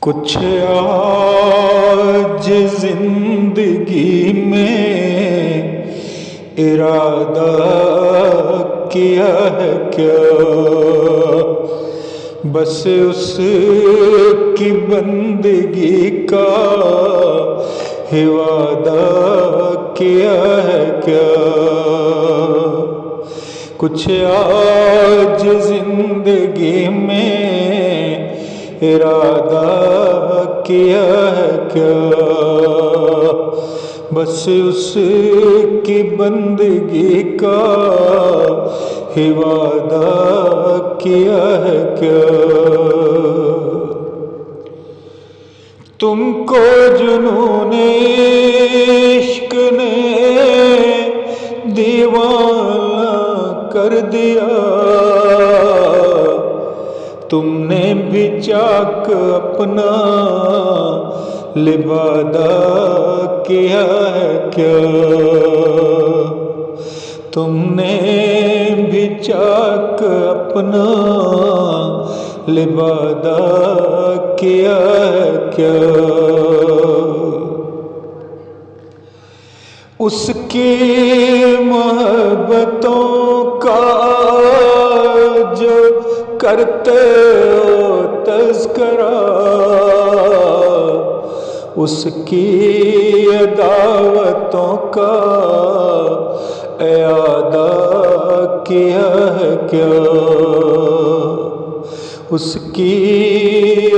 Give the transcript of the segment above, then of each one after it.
کچھ آج زندگی میں ارادہ کیا ہے کیا، بس اس کی بندگی کا ہی وعدہ کیا ہے کیا۔ کچھ آج زندگی میں ارادہ کیا ہے کیا، بس اس کی بندگی کا ہی وعدہ کیا ہے کیا۔ تم کو جنون عشق نے دیوانہ کر دیا، تم نے بھی چاک اپنا لبادہ کیا ہے کیا، تم نے بھی چاک اپنا لبادہ کیا ہے کیا۔ اس کی محبتوں کا جو کرتے ہو تذکرہ، اس کی عداوتوں کا اعادہ کیا ہے کیا، اس کی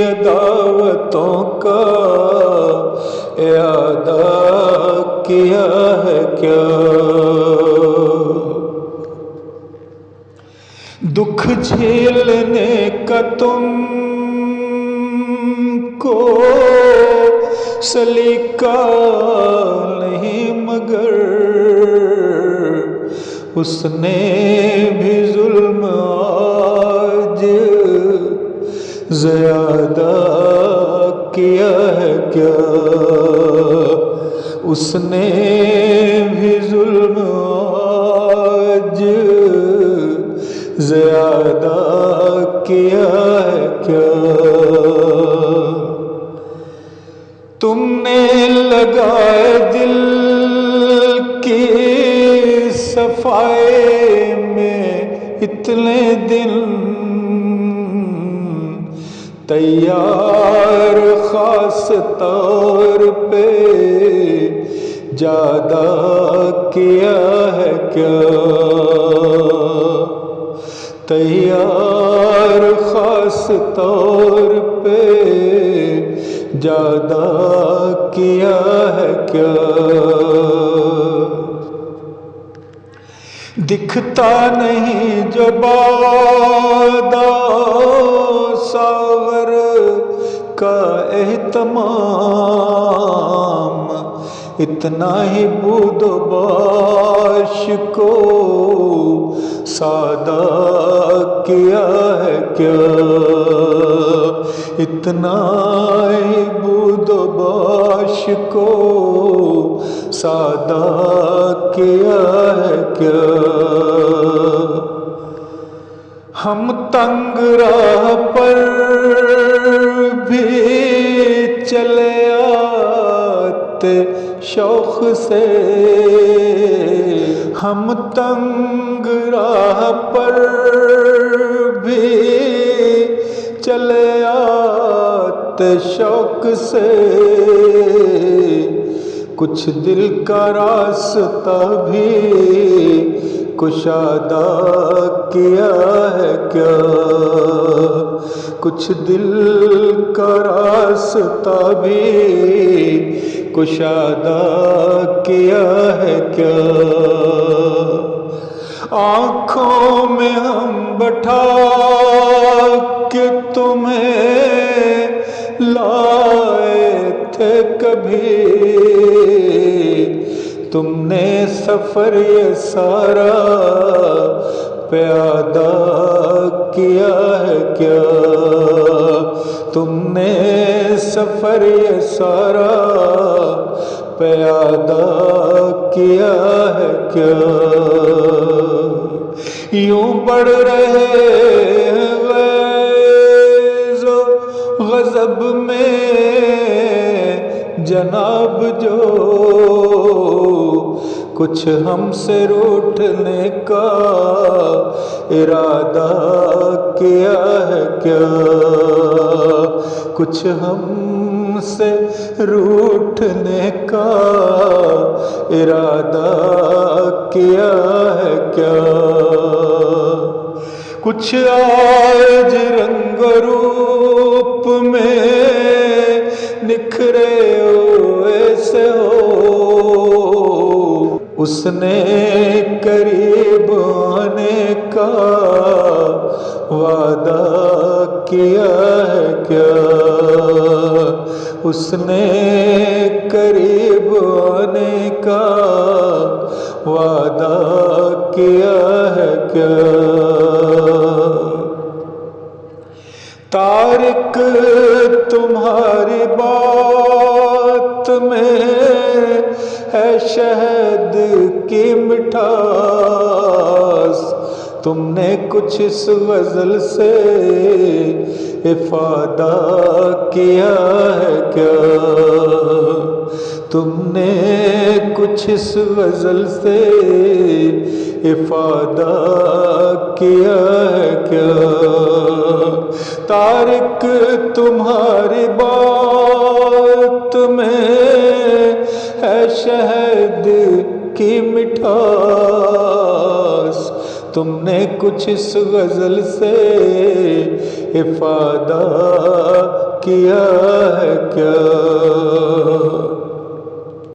عداوتوں کا اعادہ کیا ہے کیا۔ دکھ جھیلنے کا تم کو سلیقہ نہیں، مگر اس نے بھی ظلم آج زیادہ کیا ہے کیا، اس نے بھی ظلم آج زیادہ کیا ہے کیا۔ تم نے لگائے دل کی صفائی میں اتنے دن، تیار خاص طور پہ زیادہ کیا ہے کیا، تیار خاص طور پہ زیادہ کیا ہے کیا۔ دکھتا نہیں جو بادہ ساغر کا اہتمام، اتنا ہی بود و باش کو سادہ کیا ہے کیا، اتنا ہی بود و باش کو سادہ کیا ہے کیا۔ ہم تنگ راہ پر بھی چلے آتے شوق سے، ہم تنگ راہ پر بھی چلے آتے شوق سے، کچھ دل کا راستہ بھی کشادہ کیا ہے کیا، کچھ دل کا راستہ بھی کشادہ کیا ہے کیا۔ آنکھوں میں ہم بٹھا کے تمہیں لائے تھے کبھی، تم نے سفر یہ سارا پیادہ کیا ہے کیا، تم نے سفر یہ سارا پیادہ کیا ہے کیا۔ یوں بڑھ رہے غیظ و غضب مذہب میں جناب جو کچھ ہم سے روٹنے کا ارادہ کیا ہے کیا؟ کچھ ہم سے روٹنے کا ارادہ کیا ہے کیا؟ کچھ آج رنگ روپ میں نکھرے ہوئے سے ہو، اس نے قریب آنے کا وعدہ کیا ہے کیا؟ اس نے قریب آنے کا وعدہ کیا ہے کیا؟ تارک تمہاری بات میں ہے شہد کی مٹھاس، تم نے کچھ اس غزل سے افادہ کیا ہے کیا؟ تم نے کچھ اس غزل سے افادہ کیا ہے کیا؟ تارک تمہاری بات میں ہے شہد کی مٹھاس، تم نے کچھ اس غزل سے افادہ کیا ہے کیا؟